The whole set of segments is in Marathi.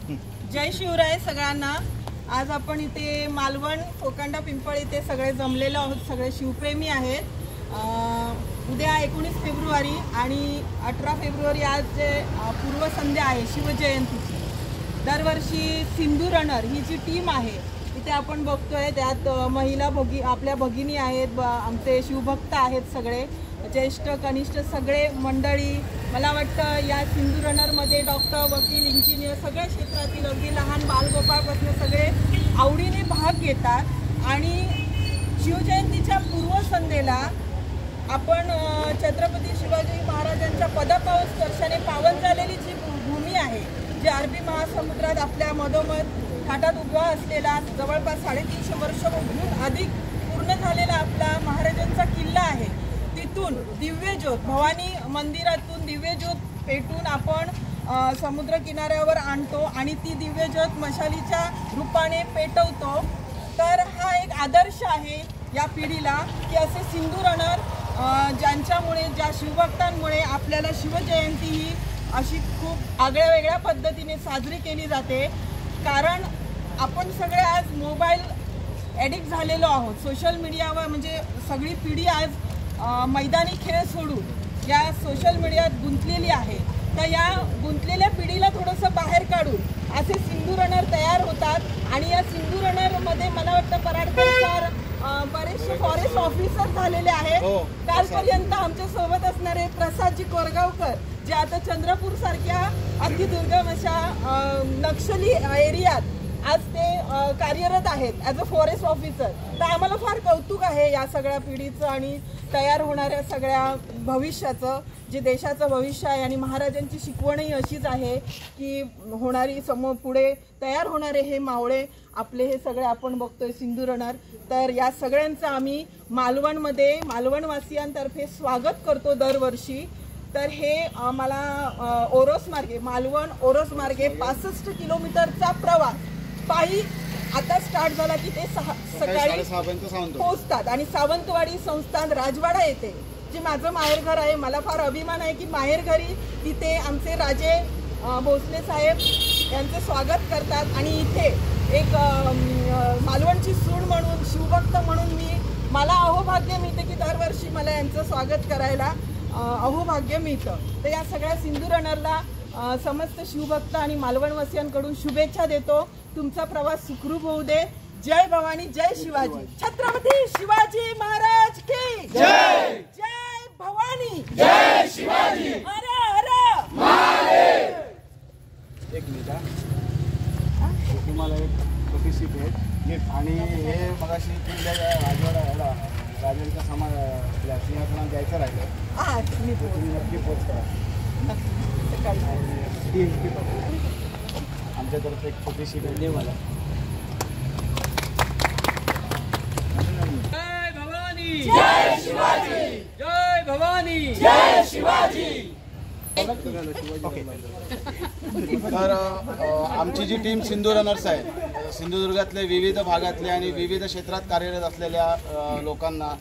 जय शिवराय सगळ्यांना। आज आपण इथे मालवण कोकंडा पिंपळ इथे सगळे जमलेलो आहोत, सगळे शिवप्रेमी आहेत। उद्या 19 फेब्रुवारी आणि 18 फेब्रुवारी आज जे पूर्वसंध्या आहे शिवजयंतीची। दरवर्षी सिंधू रनर ही जी टीम आहे इथे आपण बघतोय, त्यात महिला आपल्या भगिनी आहेत, आमचे शिवभक्त आहेत, सगळे ज्येष्ठ कनिष्ठ सगळे मंडळी। मला वाटतं या सिंधू रनरमध्ये डॉक्टर, वकील, इंजिनियर सगळ्या क्षेत्रातील अगदी लहान बालगोपाळपासून सगळे आवडीने भाग घेतात। आणि शिवजयंतीच्या पूर्वसंध्येला आपण छत्रपती शिवाजी महाराजांच्या पदपावन स्पर्शाने पावन झालेली जी भूमी आहे, जी अरबी महासमुद्रात आपल्या मधोमध थाटात उभा असलेला जवळपास 350 वर्षांहून अधिक पूर्ण झालेला आपला महाराजांचा किल्ला आहे, तिथून दिव्य ज्योत भवानी मंदिरातून दिव्य ज्योत पेटून आपण समुद्र किनाऱ्यावर आणतो आणि ती दिव्य ज्योत मशालीच्या रूपाने पेटवतो। तर हा एक आदर्श आहे या पिढीला की असे सिंधू रनर ज्यांच्यामुळे, ज्या शिवभक्तांमुळे आपल्याला शिवजयंती ही अशी खूप आगळ्या वेगळ्या पद्धतीने साजरी केली जाते। कारण आपण सगळे आज मोबाईल ॲडिक्ट झालेलो आहोत, सोशल मीडियावर म्हणजे सगळी पिढी आज मैदानी खेळ सोडून या सोशल मीडियात गुंतलेली आहे। तर या गुंतलेल्या पिढीला थोडंसं बाहेर काढून असे सिंधू रनर तयार होतात आणि या सिंधू रनरमध्ये मला वाटतं पराडकर सर बरेचसे फॉरेस्ट ऑफिसर झालेले आहेत। कालपर्यंत आमच्या सोबत असणारे प्रसादजी कोरगावकर जे आता चंद्रपूर सारख्या अतिदुर्गम अशा नक्षली एरियात आज ते कार्यरत आहेत ॲज अ फॉरेस्ट ऑफिसर। तर आम्हाला फार कौतुक आहे या सगळ्या पिढीचं आणि तयार होणाऱ्या सगळ्या भविष्याचं, जे देशाचं भविष्य आहे। आणि महाराजांची शिकवणही अशीच आहे की होणारी पुढे तयार होणारे हे मावळे आपले हे सगळे आपण बघतोय सिंधू रनर। तर या सगळ्यांचं आम्ही मालवणमध्ये मालवणवासियांतर्फे स्वागत करतो दरवर्षी। तर हे मला ओरोस मार्गे, मालवण ओरोस मार्गे 65 किलोमीटरचा प्रवास पायी आता स्टार्ट झाला की ते सकाळी 6:30 पोहोचतात आणि सावंतवाडी संस्थान राजवाडा येते, जे माझं माहेरघर आहे। मला फार अभिमान आहे की माहेरघरी तिथे आमचे राजे भोसले साहेब यांचे स्वागत करतात। आणि इथे एक मालवणची सून म्हणून, शिवभक्त म्हणून मला अहोभाग्य मिळते की दरवर्षी मला यांचं स्वागत करायला अहोभाग्य मिळतं। तर या सगळ्या सिंधू रनरला समस्त शिवभक्त आणि मालवणवासियांकडून शुभेच्छा देतो। तुमचा प्रवास सुखरूप होऊ दे। जय भवानी, जय शिवाजी, छत्रपती शिवाजी महाराज की जय। जय भवानी, जय शिवाजी, हर हर महादेव। एक मिनिट, तुम्हाला एक छोटीशी भेट आणि हे मगाशी राजवाडा राजांच्या सिंहासनात द्यायचं राहिलं, तुम्ही नक्की पोच करा। आमच्यातर्फे एक छोटीशी भेट दे मला। जय भवानी, जय शिवाजी, जय भवानी, जय शिवाजी। तर आमची जी टीम सिंधू रनर्स आहे, सिंधुदुर्गातले विविध भागातले आणि विविध क्षेत्रात कार्यरत असलेल्या लोकांना,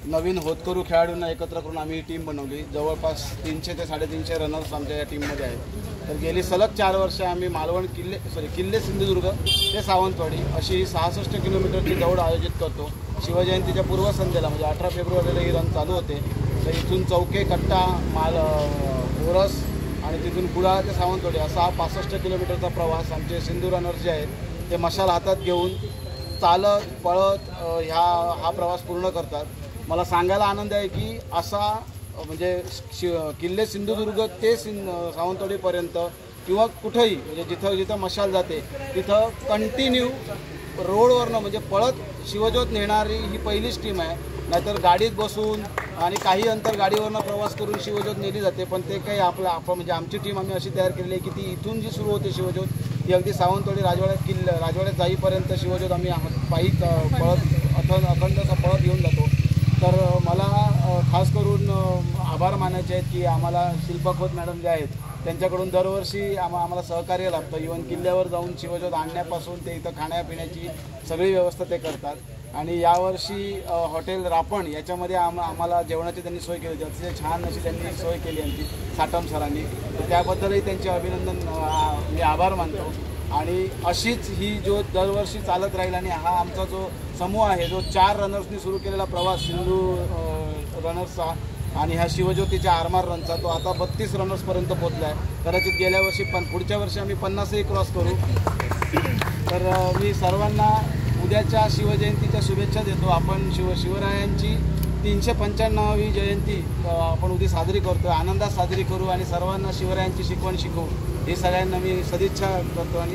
नवीन होतकरू खेळाडूंना एकत्र करून आम्ही ही टीम बनवली। जवळपास 300 ते 350 रनर्स आमच्या या टीममध्ये आहेत। तर गेली सलग 4 वर्ष आम्ही मालवण किल्ले सिंधुदुर्ग ते सावंतवाडी अशी 66 किलोमीटरची दौड आयोजित करतो। शिवजयंतीच्या पूर्वसंध्येला म्हणजे 18 फेब्रुवारीला ही रन चालू होते। तर इथून चौके, कट्टा, ओरस आणि तिथून कुडाळ ते सावंतवाडी असा हा 65 किलोमीटरचा प्रवास आमचे सिंधू रनर्स जे आहेत ते मशाल हातात घेऊन चालत पळत हा प्रवास पूर्ण करतात। मला सांगायला आनंद आहे की असा म्हणजे किल्ले सिंधुदुर्ग ते सावंतवाडीपर्यंत किंवा कुठेही म्हणजे जिथं जिथं मशाल जाते तिथं कंटिन्यू रोडवरनं म्हणजे पळत शिवज्योत नेणारी ही पहिलीच टीम आहे। नाहीतर गाडीत बसून आणि काही अंतर गाडीवरनं प्रवास करून शिवज्योत नेली जाते, पण ते काही आपण म्हणजे आमची टीम आम्ही अशी तयार केली आहे की ती इथून जी सुरू होते शिवज्योत ती अगदी सावंतवाडी राजवाड्यात जाईपर्यंत शिवज्योत आम्ही पायी पळत अखंड असा पळत घेऊन जातो। तर मला खास करून आभार मानायचे आहेत की आम्हाला शिल्पा खोत मॅडम जे आहेत त्यांच्याकडून दरवर्षी आम्हाला सहकार्य लाभतं। इव्हन किल्ल्यावर जाऊन शिवज्योत आणण्यापासून ते इथं खाण्यापिण्याची सगळी व्यवस्था ते करतात। आणि यावर्षी हॉटेल रापण याच्यामध्ये आम्हाला जेवणाची त्यांनी सोय केली होती, अतिशय छान अशी त्यांनी सोय केली आमची साटम सरांनी, त्याबद्दलही त्यांचे अभिनंदन, मी आभार मानतो। आणि अशीच ही जो दरवर्षी चालत राहील आणि हा आमचा जो समूह आहे जो 4 रनर्सनी सुरू केलेला प्रवास सिंधू रनर्सचा आणि ह्या शिवज्योतीच्या आरमार रनचा तो आता 32 रनर्सपर्यंत पोहोचला आहे. कदाचित गेल्या वर्षी पण पुढच्या वर्षी आम्ही 50ही क्रॉस करू. तर मी सर्वांना उद्याच्या शिवजयंतीच्या शुभेच्छा देतो. आपण शिवरायांची 395वी जयंती आपण उद्या साजरी करतो, आनंदात साजरी करू आणि सर्वांना शिवरायांची शिकवण शिकवू ही सगळ्यांना मी सदिच्छा करतो आणि